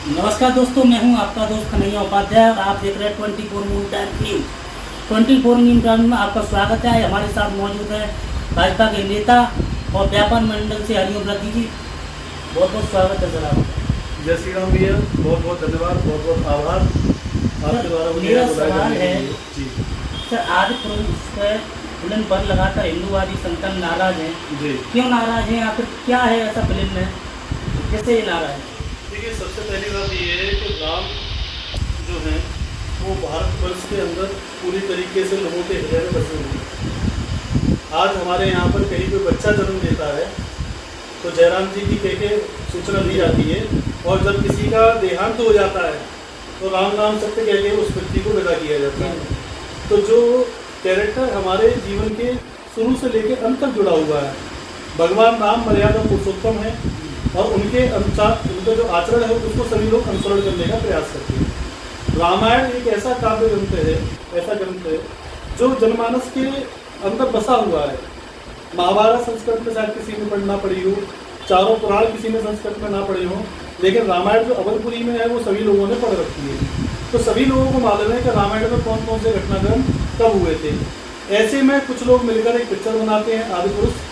नमस्कार दोस्तों, मैं हूं आपका दोस्त कन्हैया उपाध्याय और आप देख रहे हैं 24 news time news. 24 news time में आपका स्वागत है। हमारे साथ मौजूद है भाजपा के नेता और व्यापार मंडल से हरिओम रद्दी जी। बहुत बहुत स्वागत है सर आपका। जय श्री राम भैया, बहुत बहुत धन्यवाद, बहुत बहुत आभार आपके द्वारा मुझे मेरा बुलाया सवाल जाने के है लिए। जी सर, आज फिल्म पर लगातार हिंदूवादी संगठन नाराज हैं। जी क्यों नाराज हैं? आखिर क्या है ऐसा फिल्म में कैसे ये नाराज है? देखिए, सबसे पहली बात ये है कि राम जो है वो भारतवर्ष के अंदर पूरी तरीके से लोगों के हृदय में बसे हुए हैं। आज हमारे यहाँ पर कहीं कोई बच्चा जन्म लेता है तो जयराम जी की कह के सूचना दी जाती है, और जब किसी का देहांत हो जाता है तो राम नाम सत्य कह के उस व्यक्ति को विदा किया जाता है। तो जो कैरेक्टर हमारे जीवन के शुरू से लेकर अंत तक जुड़ा हुआ है, भगवान राम मर्यादा पुरुषोत्तम है और उनके अनुसार उनका जो आचरण है उसको सभी लोग अनुसरण करने का प्रयास करते हैं। रामायण एक ऐसा काव्य ग्रंथ है, ऐसा ग्रंथ है जो जनमानस के अंदर बसा हुआ है। महाभारत संस्कृत में शायद किसी ने पढ़ना पड़ी हो, चारों पुराण किसी ने संस्कृत में ना पढ़े हो, लेकिन रामायण जो अवलपुरी में है वो सभी लोगों ने पढ़ रखी है। तो सभी लोगों को मालूम है कि रामायण में कौन कौन से घटनाक्रम कब हुए थे। ऐसे में कुछ लोग मिलकर एक पिक्चर बनाते हैं आदिपुरुष,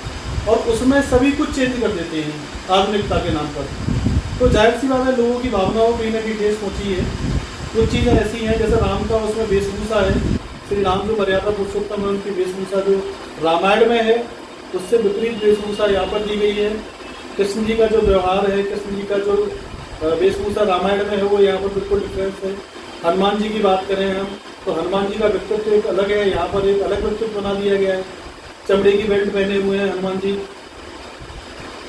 और उसमें सभी कुछ चेंज कर देते हैं आधुनिकता के नाम पर। तो जाहिर सी बात है, लोगों की भावनाओं कहीं ना कहीं ठेस पहुँची है। कुछ चीज़ें ऐसी हैं जैसे राम का उसमें वेशभूषा है, श्री राम जो मर्यादा पुरुषोत्तम है उनकी वेशभूषा जो रामायण में है उससे विपरीत वेशभूषा यहाँ पर दी गई है। कृष्ण जी का जो व्यवहार है, कृष्ण जी का जो वेशभूषा रामायण में है वो यहाँ पर बिल्कुल डिफरेंस है। हनुमान जी की बात करें हम तो हनुमान जी का व्यक्तित्व एक अलग है, यहाँ पर एक अलग व्यक्तित्व बना दिया गया है। चमड़े की बेल्ट पहने हुए हैं हनुमान जी।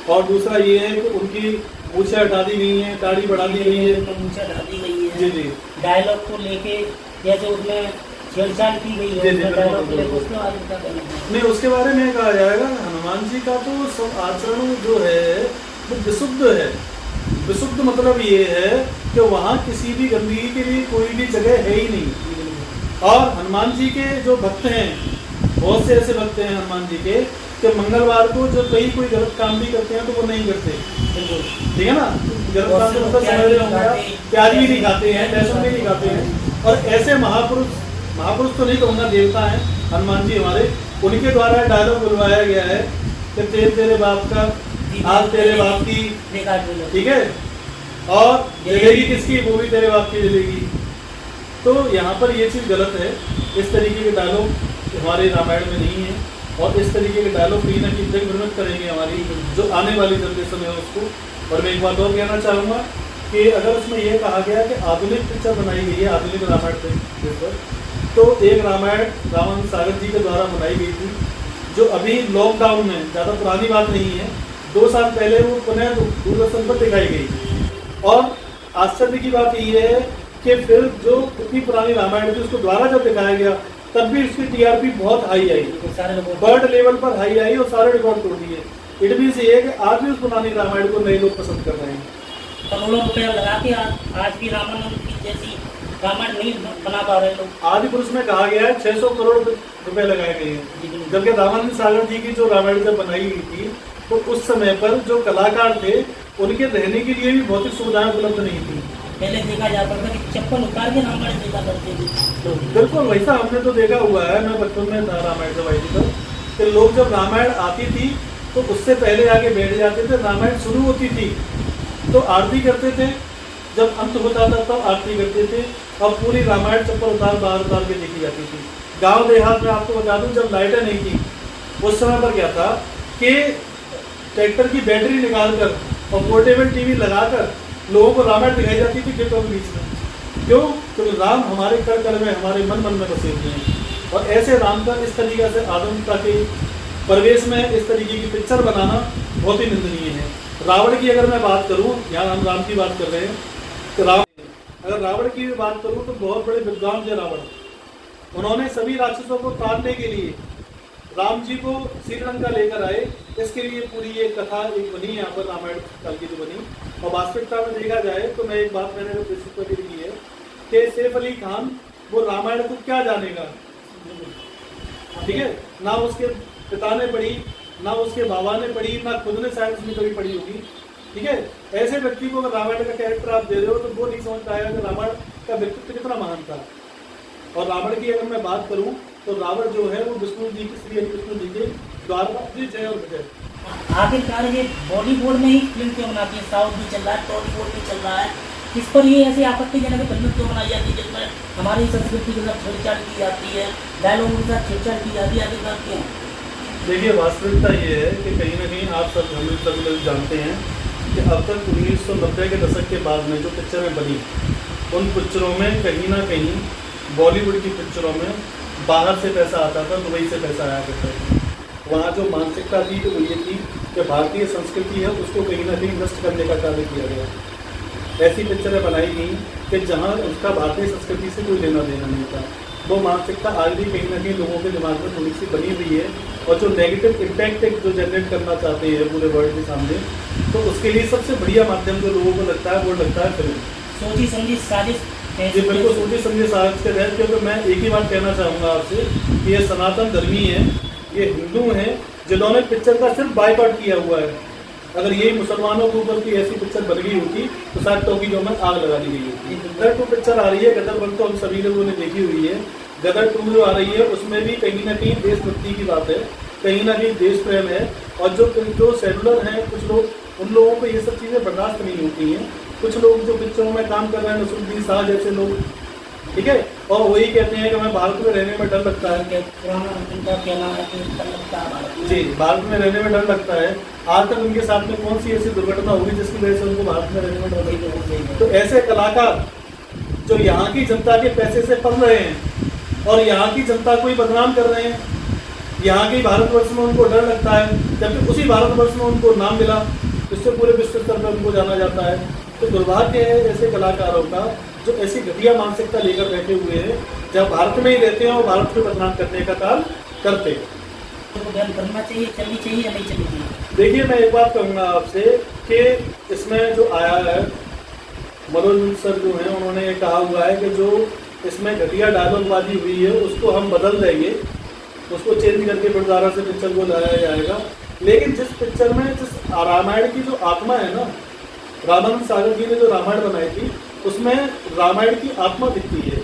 और दूसरा ये है कि उनकी मूछें हटा दी गई हैं, दाढ़ी बढ़ा दी गई है, मूछें हटा दी गई है। जी जी। डायलॉग को लेके जैसे उसमें छेड़छाड़ की गई है, उसमें डायलॉग को लेके उसके बारे में क्या कहना है? नहीं, उसके बारे में कहा जाएगा हनुमान जी का तो सब आचरण जो है वो विशुद्ध है। विशुद्ध मतलब ये है कि वहाँ किसी भी गंदगी के लिए कोई भी जगह है ही नहीं। और हनुमान जी के जो भक्त हैं, बहुत से ऐसे भक्त हैं हनुमान जी के कि मंगलवार को जो कहीं कोई गलत काम भी करते हैं तो वो नहीं करते, ठीक है ना। गलत काम तो मतलब समझ रहे होंगे आप, प्याज भी नहीं खाते हैं, लहसुन भी नहीं खाते हैं। और ऐसे महापुरुष तो नहीं कहूँगा, देवता हैं हनुमान जी हमारे, उनके द्वारा डायलॉग बुलवाया गया है कि तेल तेरे बाप का, आज तेरे बाप की, ठीक है, और जलेगी किसकी, वो भी तेरे बाप की जलेगी। तो यहाँ पर ये चीज़ गलत है। इस तरीके के डायलॉग हमारे रामायण में नहीं है, और इस तरीके के डायलॉग कहीं ना कहीं दिग्भ्रमित करेंगे हमारी जो आने वाली जनरेशन है उसको। और मैं एक बात और कहना चाहूँगा कि अगर उसमें यह कहा गया कि आधुनिक पिक्चर बनाई गई है आधुनिक रामायण पर, तो एक रामायण रामानंद सागर जी के द्वारा बनाई गई थी जो अभी लॉकडाउन में, ज़्यादा पुरानी बात नहीं है, 2 साल पहले वो पुनः दूरदर्शन पर दिखाई गई। और आश्चर्य की बात ये है कि फिर जो इतनी पुरानी रामायण थी उसको द्वारा जब दिखाया गया तब भी उसकी टीआरपी बहुत हाई आई, वर्ल्ड लेवल पर हाई आई और सारे रिकॉर्ड तोड़ दिए। इट मीन्स ये है कि आज भी उस पुरानी रामायण को नए लोग पसंद कर रहे हैं। करोड़ों रुपया लगा के आज भी रामानंद की जैसी रामायण नहीं बना पा रहे लोग। आदिपुरुष में कहा गया है 600 करोड़ रुपए लगाए गए हैं, जबकि रामानंद सागर जी की जो रामायण जब बनाई गई थी तो उस समय पर जो कलाकार थे उनके रहने के लिए भी भौतिक सुविधाएं उपलब्ध नहीं थी। पहले देखा जाता था कि चप्पल उतार के रामायण देखा करते थे। बिल्कुल वैसा हमने तो देखा हुआ है। मैं बचपन में था रामायण जब आई थी तो लोग जब रामायण आती थी तो उससे पहले आगे बैठ जाते थे। रामायण शुरू होती थी तो आरती करते थे, जब अंत होता था तब आरती करते थे, और पूरी रामायण चप्पल उतार बाहर उतार के देखी जाती थी। गांव देहात में आपको बता दूं, जब लाइटें नहीं थी उस समय पर क्या था कि ट्रैक्टर की बैटरी निकालकर और पोर्टेबल टीवी लगाकर लोगों को रामायण दिखाई जाती थी खेतों के बीच में। क्यों? क्योंकि राम हमारे कर में, हमारे मन में बसे हुए हैं। और ऐसे राम का इस तरीके से आधुनिकता के परिवेश में इस तरीके की पिक्चर बनाना बहुत ही निंदनीय है। रावण की अगर मैं बात करूं, यहाँ हम राम की बात कर रहे हैं, तो अगर रावण की बात करूं तो बहुत बड़े विद्वान थे रावण। उन्होंने सभी राक्षसों को ताड़ने के लिए राम जी को श्रीलंका लेकर आए। इसके लिए पूरी ये कथा एक बनी यहाँ पर रामायण काल की जो बनी। और वास्तविकता में देखा जाए तो मैं एक बात मैंने फेसबुक पर भी लिखी है कि सैफ अली खान वो रामायण को क्या जानेगा, ठीक है, ना उसके पिता ने पढ़ी, ना उसके बाबा ने पढ़ी, ना खुद ने शायद उसमें कभी पढ़ी होगी। ठीक है, ऐसे व्यक्ति को अगर रामायण का कैरेक्टर आप दे रहे हो तो वो नहीं समझ पाएगा कि रामायण का व्यक्तित्व कितना महान था। और रावण की अगर मैं बात करूं तो रावण जो है वो विष्णु जी की, श्री विष्णु जी के द्वारा जी जय और विजय। आखिरकार ये बॉलीवुड में ही फिल्म क्यों बनाती है, साउथ भी चल रहा है, टॉलीवुड भी चल रहा है, इस पर ये ऐसी आपत्तिजनक फिल्म क्यों बनाई जाती है जिसमें हमारी संस्कृति के साथ छेड़छाड़ की जाती है, डायलॉग के साथ छेड़छाड़ की जाती है, आखिरकार क्यों? देखिए, वास्तविकता ये है कि कहीं ना कहीं आप सब हम सभी लोग जानते हैं कि अब तक 1990 के दशक के बाद में जो पिक्चरें बनी उन पिक्चरों में कहीं ना कहीं बॉलीवुड की पिक्चरों में बाहर से पैसा आता था, दुबई से पैसा आया करता था। वहाँ जो मानसिकता थी तो वो ये थी कि भारतीय संस्कृति है उसको कहीं ना कहीं नष्ट करने का कार्य किया गया। ऐसी पिक्चरें बनाई गई कि जहाँ उसका भारतीय संस्कृति से कोई लेना देना नहीं था। वो मानसिकता आज भी कहीं ना कहीं लोगों के दिमाग में थोड़ी सी बनी हुई है और जो नेगेटिव इम्पैक्ट जो जनरेट करना चाहते हैं पूरे वर्ल्ड के सामने, तो उसके लिए सबसे बढ़िया माध्यम जो लोगों को लगता है वो लगता है फिल्म। सोची समझी साजिश। जी बिल्कुल, सोची समझी साजिश के तहत, क्योंकि मैं एक ही बात कहना चाहूँगा आपसे कि ये सनातन धर्मी है, ये हिंदू हैं जिन्होंने पिक्चर का सिर्फ बायकॉट किया हुआ है। अगर यही मुसलमानों के ऊपर की ऐसी पिक्चर बन गई होती तो शायद टोक्यो में आग लगा दी गई होती। गदर 2 पिक्चर आ रही है, गदर 1 तो हम सभी लोगों ने देखी हुई है, गदर 2 जो आ रही है उसमें भी कहीं ना कहीं देशभक्ति की बात है, कहीं ना कहीं देश प्रेम है। और जो सेलुलर हैं कुछ लोग, उन लोगों को ये सब चीज़ें बर्दाश्त नहीं होती हैं। कुछ लोग जो पिक्चरों में काम कर रहे हैं, नसरुद्दीन शाह जैसे लोग, ठीक है, और वही कहते हैं कि हमें भारत में रहने में डर लगता है। पुराना उनका कहना है कि डर लगता है भारत में। जी, भारत में रहने में डर लगता है। आज तक उनके साथ में कौन सी ऐसी दुर्घटना हुई जिसकी वजह से उनको भारत में रहने में डर लगता है? तो ऐसे कलाकार जो यहाँ की जनता के पैसे से पल रहे हैं और यहाँ की जनता को ही बदनाम कर रहे हैं, यहाँ के भारतवर्ष में उनको डर लगता है, जबकि उसी भारतवर्ष में उनको नाम मिला, जिससे पूरे विश्व स्तर पर उनको जाना जाता है। तो दुर्भाग्य है ऐसे कलाकारों का जो ऐसी घटिया मानसिकता लेकर बैठे हुए हैं, जब भारत में ही रहते हैं और भारत को बदनाम करने का काम करते हैं। तो बैन करना चाहिए, चलनी चाहिए या नहीं चलनी चाहिए? देखिए, मैं एक बात कहूँगा आपसे कि इसमें जो आया है मनोज सर जो हैं उन्होंने कहा हुआ है कि जो इसमें घटिया डायलॉगबाजी हुई है उसको हम बदल देंगे, उसको चेंज करके फिर दोबारा से पिक्चर को लाया जाएगा। लेकिन जिस पिक्चर में जिस रामायण की जो आत्मा है ना, रामानंद सागर जी ने जो रामायण बनाई थी उसमें रामायण की आत्मा दिखती है।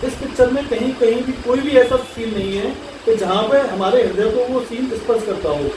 इस पिक्चर में कहीं कहीं भी कोई भी ऐसा सीन नहीं है कि जहाँ पे हमारे हृदय को वो सीन स्पर्श करता हो,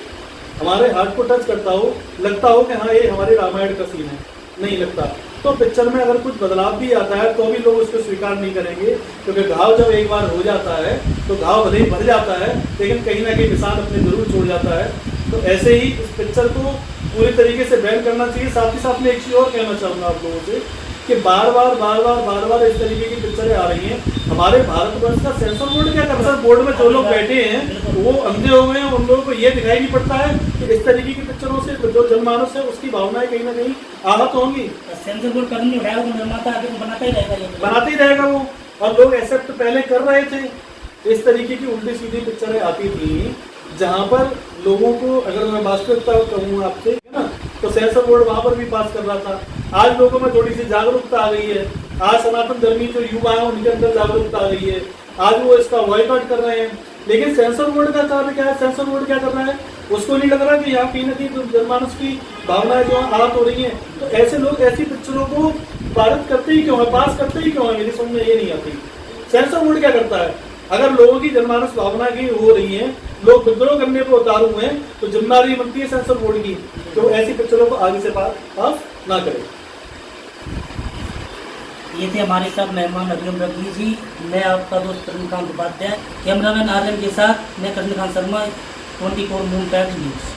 हमारे हार्ट को टच करता हो, लगता हो कि हाँ ये हमारे रामायण का सीन है, नहीं लगता। तो पिक्चर में अगर कुछ बदलाव भी आता है तो भी लोग उसको स्वीकार नहीं करेंगे, क्योंकि घाव जब एक बार हो जाता है तो घाव भले ही भर जाता है लेकिन कहीं ना कहीं निशान अपने जरूर छोड़ जाता है। तो ऐसे ही इस पिक्चर को पूरी तरीके से बैन करना चाहिए। साथ ही साथ में एक चीज़ और कहना चाहूँगा आप लोगों से कि बार बार इस तरीके की पिक्चरें आ रही हैं। हमारे भारतवर्ष का सेंसर बोर्ड क्या कर रहा है? बोर्ड में जो लोग बैठे हैं वो अंधे हो गए हैं, उन लोगों को ये दिखाई नहीं पड़ता है कि इस तरीके की पिक्चरों से जो जनमानस है उसकी भावनाएं कहीं ना कहीं आहत होंगी। सेंसर बोर्ड कदम नहीं उठाया, वो निर्माता आगे बनाता ही रहेगा, ये बनाते ही रहेगा वो। और लोग एक्सेप्ट पहले कर रहे थे। इस तरीके की उल्टी सीधी पिक्चरें आती थी जहाँ पर लोगों को, अगर मैं वास्तविकता कहूँ आपसे, है ना, तो सेंसर बोर्ड वहाँ पर भी पास कर रहा था। आज लोगों में थोड़ी सी जागरूकता आ गई है। आज सनातन धर्मी जो युवा है उनके अंदर जागरूकता आ गई है। आज वो इसका बॉयकॉट कर रहे हैं। लेकिन सेंसर बोर्ड का कार्य क्या है? सेंसर बोर्ड क्या कर रहा है? उसको नहीं लग रहा कि यहाँ कहीं ना कहीं जनमानस की भावनाएं जो आहत हो रही हैं। तो ऐसे लोग ऐसी पिक्चरों को पारित करते ही क्यों है, पास करते ही क्यों है, मेरी समझ में ये नहीं आती। सेंसर बोर्ड क्या करता है? अगर लोगों की जनमानस भावना की हो रही है, लोग विद्रोह करने पर उतारू हुए हैं, तो जिम्मेदारी बनती है सेंसर बोर्ड की तो ऐसी पिक्चरों को आगे से पास ना करे। ये थे हमारे साथ मेहमान अभिनव रखी जी। मैं आपका दोस्त रजनीकांत उपाध्याय, कैमरामैन आर्यन के साथ मैं Krishnakant Sharma, 24 moon times news.